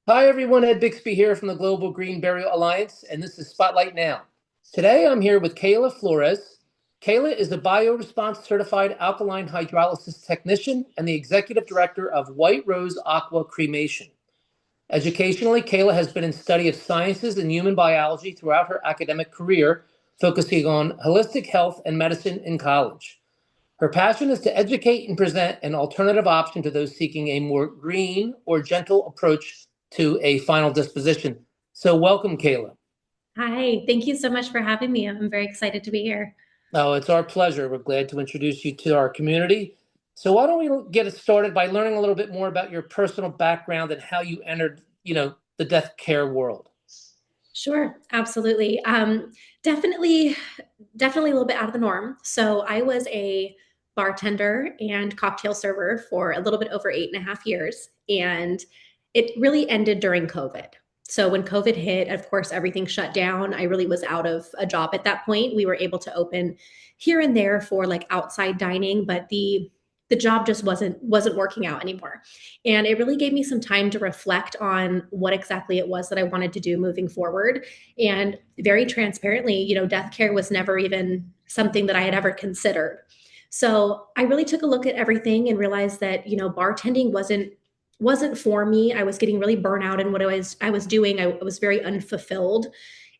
Hi, everyone. Ed Bixby here from the Global Green Burial Alliance, and this is Spotlight Now. Today, I'm here with Kahla Flores. Kahla is a bioresponse certified alkaline hydrolysis technician and the executive director of White Rose Aqua Cremation. Educationally, Kahla has been in study of sciences and human biology throughout her academic career, focusing on holistic health and medicine in college. Her passion is to educate and present an alternative option to those seeking a more green or gentle approach to a final disposition. So, welcome, Kahla. Hi, thank you so much for having me. I'm very excited to be here. Oh, it's our pleasure. We're glad to introduce you to our community. So, why don't we get it started by learning a little bit more about your personal background and how you entered, the death care world? Sure, absolutely. Definitely, definitely a little bit out of the norm. So I was a bartender and cocktail server for a little bit over 8.5 years, and it really ended during COVID. So when COVID hit, of course, everything shut down. I really was out of a job at that point. We were able to open here and there for like outside dining, but the job just wasn't working out anymore. And it really gave me some time to reflect on what exactly it was that I wanted to do moving forward. And very transparently, death care was never even something that I had ever considered. So I really took a look at everything and realized that, bartending wasn't for me. I was getting really burnt out in what I was doing. I was very unfulfilled.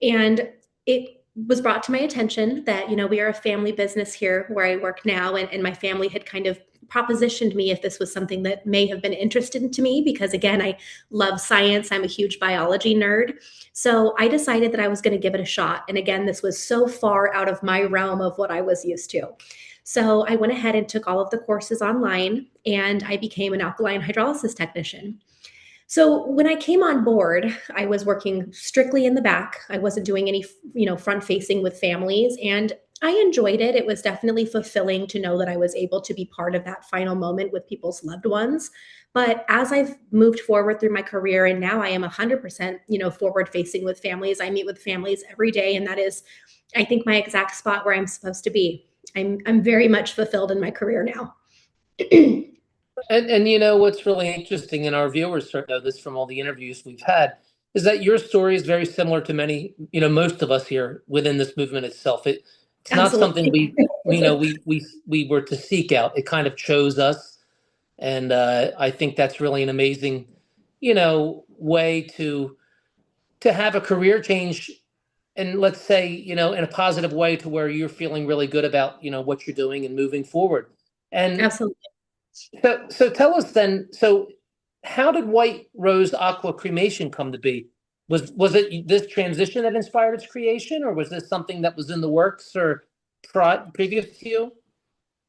And it was brought to my attention that, we are a family business here where I work now, and my family had kind of propositioned me if this was something that may have been interesting to me because again, I love science. I'm a huge biology nerd. So I decided that I was going to give it a shot. And again, this was so far out of my realm of what I was used to. So I went ahead and took all of the courses online and I became an alkaline hydrolysis technician. So when I came on board, I was working strictly in the back. I wasn't doing any, front facing with families, and I enjoyed it. It was definitely fulfilling to know that I was able to be part of that final moment with people's loved ones. But as I've moved forward through my career and now I am 100%, forward facing with families. I meet with families every day, and that is, I think, my exact spot where I'm supposed to be. I'm very much fulfilled in my career now. And what's really interesting, and our viewers certainly know this from all the interviews we've had, is that your story is very similar to many, most of us here within this movement itself. It's not something Absolutely. we were to seek out. It kind of chose us, and I think that's really an amazing, way to have a career change, and let's say, in a positive way to where you're feeling really good about, what you're doing and moving forward. And Absolutely. so tell us then, so how did White Rose Aqua Cremation come to be? Was it this transition that inspired its creation, or was this something that was in the works or previous to you?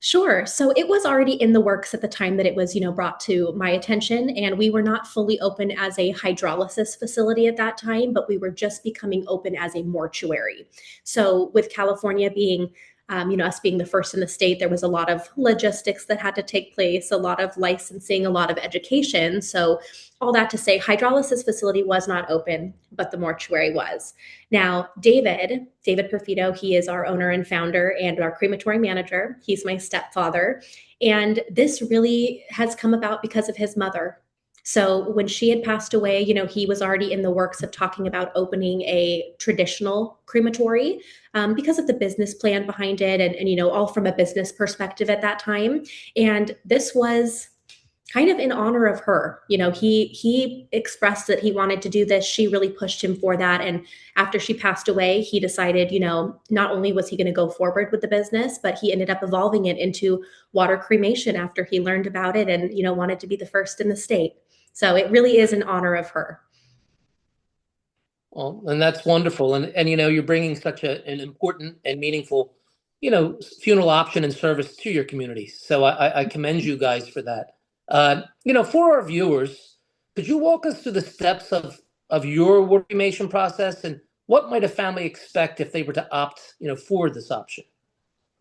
Sure. So it was already in the works at the time that it was, brought to my attention. And we were not fully open as a hydrolysis facility at that time, but we were just becoming open as a mortuary. So with California being, us being the first in the state, there was a lot of logistics that had to take place, a lot of licensing, a lot of education. So all that to say, hydrolysis facility was not open, but the mortuary was. Now, David Perfido, he is our owner and founder and our crematory manager. He's my stepfather. And this really has come about because of his mother. So when she had passed away, he was already in the works of talking about opening a traditional crematory because of the business plan behind it and, all from a business perspective at that time. And this was kind of in honor of her. He expressed that he wanted to do this. She really pushed him for that. And after she passed away, he decided, not only was he going to go forward with the business, but he ended up evolving it into water cremation after he learned about it and, wanted to be the first in the state. So it really is in honor of her. Well, and that's wonderful. And you're bringing such an important and meaningful, funeral option and service to your community. So I commend you guys for that. For our viewers, could you walk us through the steps of your water cremation process, and what might a family expect if they were to opt, for this option?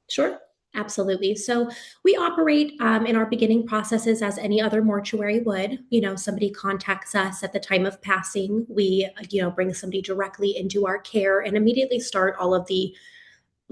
Sure. Absolutely. So we operate in our beginning processes as any other mortuary would. Somebody contacts us at the time of passing. We, bring somebody directly into our care and immediately start all of the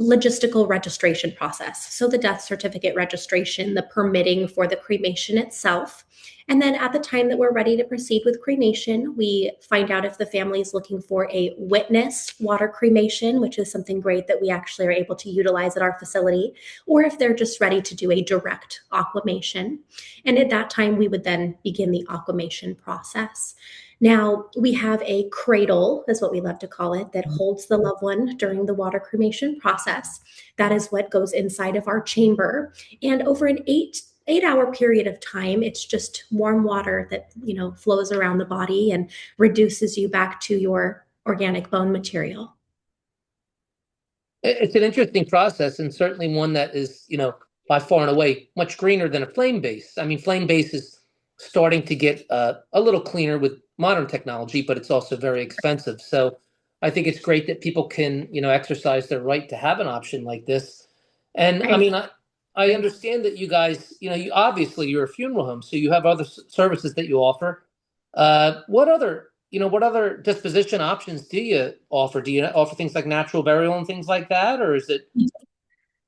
logistical registration process. So the death certificate registration, the permitting for the cremation itself. And then at the time that we're ready to proceed with cremation, we find out if the family is looking for a witness water cremation, which is something great that we actually are able to utilize at our facility, or if they're just ready to do a direct aquamation. And at that time, we would then begin the aquamation process. Now, we have a cradle, is what we love to call it, that holds the loved one during the water cremation process. That is what goes inside of our chamber. And over an eight-hour period of time, it's just warm water that flows around the body and reduces you back to your organic bone material. It's an interesting process, and certainly one that is, by far and away much greener than a flame base. I mean, flame base is starting to get a little cleaner with modern technology, but it's also very expensive. So I think it's great that people can, exercise their right to have an option like this. And I Right. mean, I understand that you guys, you obviously you're a funeral home, so you have other services that you offer. What other disposition options do you offer? Do you offer things like natural burial and things like that, or is it?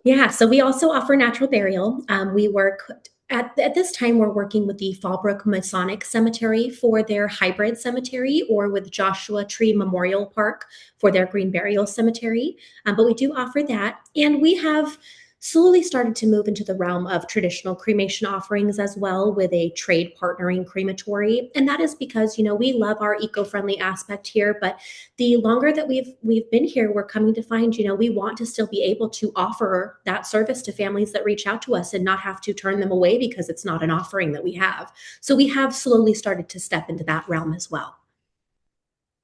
Yeah, so we also offer natural burial. We work at this time, we're working with the Fallbrook Masonic Cemetery for their hybrid cemetery, or with Joshua Tree Memorial Park for their green burial cemetery. But we do offer that. And we have slowly started to move into the realm of traditional cremation offerings as well, with a trade partnering crematory. And that is because, we love our eco-friendly aspect here, but the longer that we've been here, we're coming to find, we want to still be able to offer that service to families that reach out to us and not have to turn them away because it's not an offering that we have. So we have slowly started to step into that realm as well.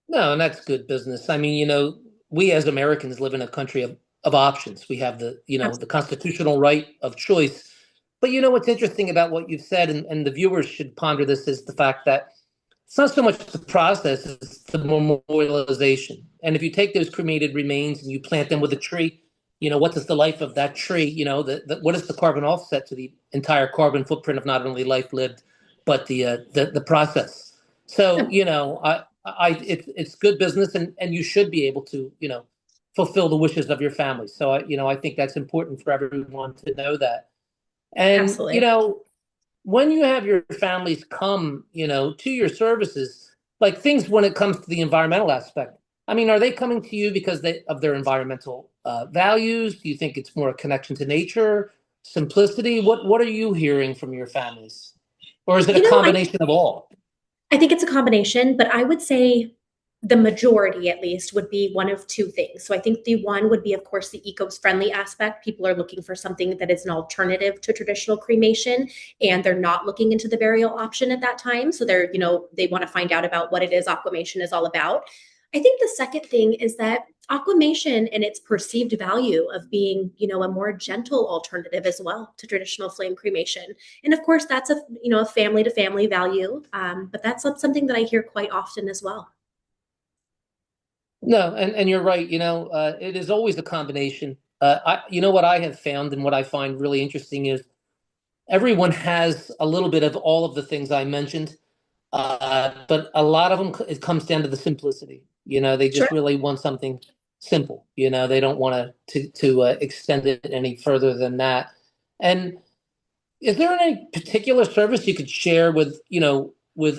No, and that's good business. I mean, we as Americans live in a country of options. We have the constitutional right of choice. But what's interesting about what you've said, and the viewers should ponder this, is the fact that it's not so much the process, it's the memorialization. And if you take those cremated remains and you plant them with a tree, what is the life of that tree? What is the carbon offset to the entire carbon footprint of not only life lived, but the process. So, it's good business, and you should be able to, fulfill the wishes of your family. So, I think that's important for everyone to know that. And, Absolutely. when you have your families come, to your services, like things when it comes to the environmental aspect, I mean, are they coming to you because of their environmental values? Do you think it's more a connection to nature, simplicity? What are you hearing from your families? Or is it a You know, I combination of all? I think it's a combination, but I would say the majority, at least, would be one of two things. So I think the one would be, of course, the eco-friendly aspect. People are looking for something that is an alternative to traditional cremation, and they're not looking into the burial option at that time. So they want to find out about what it is aquamation is all about. I think the second thing is that aquamation and its perceived value of being, a more gentle alternative as well to traditional flame cremation. And of course, that's a family to family value. But that's something that I hear quite often as well. No, and you're right. It is always a combination. What I have found and what I find really interesting is everyone has a little bit of all of the things I mentioned, but a lot of them it comes down to the simplicity. They Sure. just really want something simple. They don't want to extend it any further than that. And is there any particular service you could share with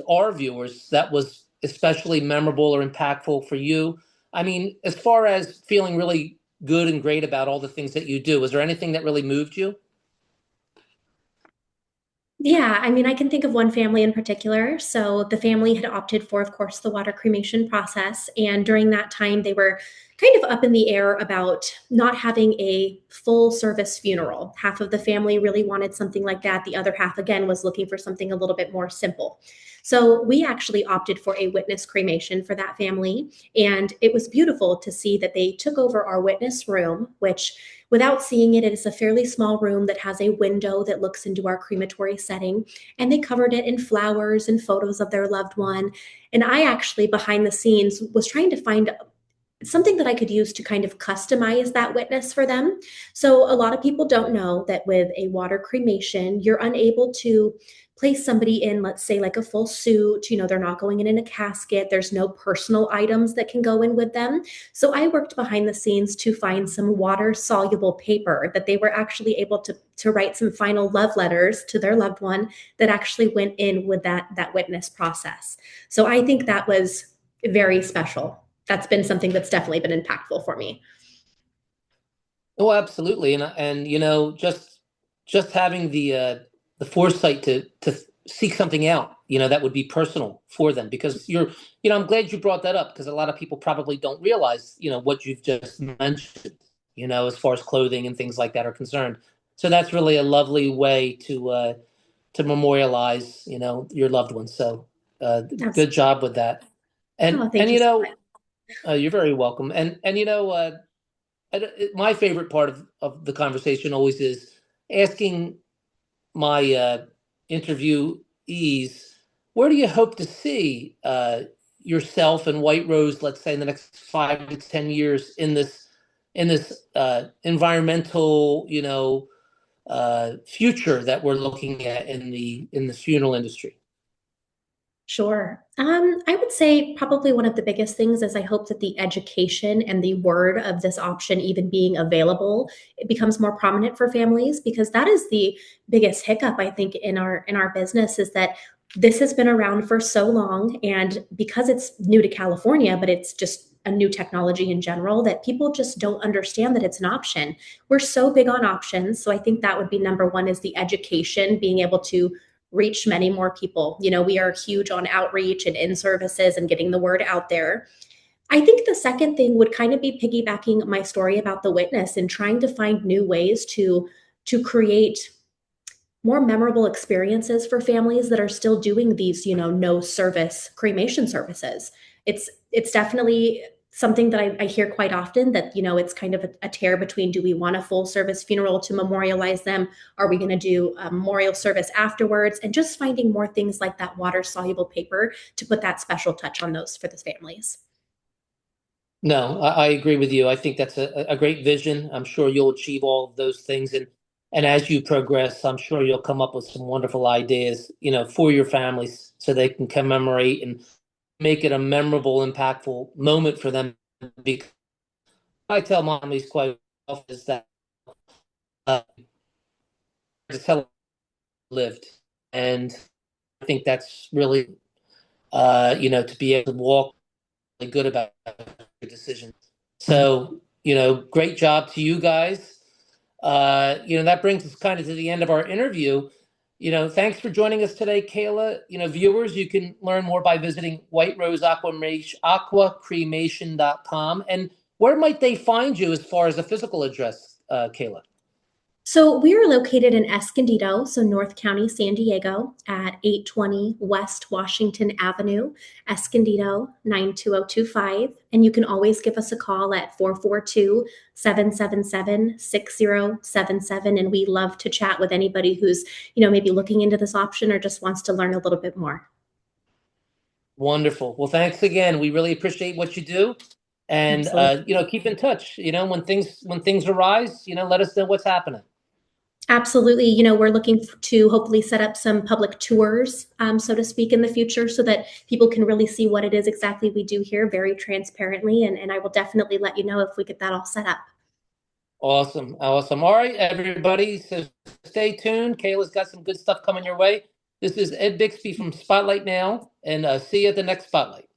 our viewers that was especially memorable or impactful for you? I mean, as far as feeling really good and great about all the things that you do, is there anything that really moved you? Yeah, I mean, I can think of one family in particular. So the family had opted for, of course, the water cremation process. And during that time, they were kind of up in the air about not having a full service funeral. Half of the family really wanted something like that. The other half, again, was looking for something a little bit more simple. So we actually opted for a witness cremation for that family. And it was beautiful to see that they took over our witness room, which, without seeing it, it is a fairly small room that has a window that looks into our crematory setting. And they covered it in flowers and photos of their loved one. And I actually, behind the scenes, was trying to find something that I could use to kind of customize that witness for them. So a lot of people don't know that with a water cremation, you're unable to place somebody in, let's say, like a full suit. They're not going in a casket. There's no personal items that can go in with them. So I worked behind the scenes to find some water soluble paper that they were actually able to write some final love letters to their loved one that actually went in with that witness process. So I think that was very special. That's been something that's definitely been impactful for me. Oh, absolutely, and just having the foresight to seek something out, that would be personal for them because I'm glad you brought that up because a lot of people probably don't realize, what you've just mentioned, as far as clothing and things like that are concerned. So that's really a lovely way to memorialize, your loved ones. So, good Absolutely. job with that. And Oh, thank and you so much. you're very welcome. And my favorite part of the conversation always is asking my interviewees, where do you hope to see yourself and White Rose, let's say in the next 5 to 10 years in this environmental, future that we're looking at in the funeral industry? Sure. I would say probably one of the biggest things is I hope that the education and the word of this option even being available, it becomes more prominent for families because that is the biggest hiccup I think in our business is that this has been around for so long and because it's new to California, but it's just a new technology in general that people just don't understand that it's an option. We're so big on options, so I think that would be number one is the education, being able to reach many more people. We are huge on outreach and in services and getting the word out there. I think the second thing would kind of be piggybacking my story about the witness and trying to find new ways to create more memorable experiences for families that are still doing these, no service cremation services. It's definitely something that I hear quite often that, it's kind of a tear between do we want a full service funeral to memorialize them? Are we going to do a memorial service afterwards? And just finding more things like that water soluble paper to put that special touch on those for the families. No, I agree with you. I think that's a great vision. I'm sure you'll achieve all of those things. And as you progress, I'm sure you'll come up with some wonderful ideas, for your families so they can commemorate and make it a memorable, impactful moment for them. Because I tell mommies quite often is that uh, just how lived. And I think that's really, to be able to walk really good about your decisions. So, great job to you guys. That brings us kind of to the end of our interview. Thanks for joining us today, Kahla. Viewers, you can learn more by visiting White Rose Aqua Cremation.com. And where might they find you as far as a physical address, Kahla? So we are located in Escondido, so North County, San Diego, at 820 West Washington Avenue, Escondido 92025. And you can always give us a call at 442-777-6077. And we love to chat with anybody who's, maybe looking into this option or just wants to learn a little bit more. Wonderful. Well, thanks again. We really appreciate what you do. And Absolutely. keep in touch. When things arise, let us know what's happening. Absolutely. We're looking to hopefully set up some public tours, so to speak, in the future so that people can really see what it is exactly we do here very transparently. And I will definitely let you know if we get that all set up. Awesome. Awesome. All right, everybody. So stay tuned. Kayla's got some good stuff coming your way. This is Ed Bixby from Spotlight Now, and see you at the next Spotlight.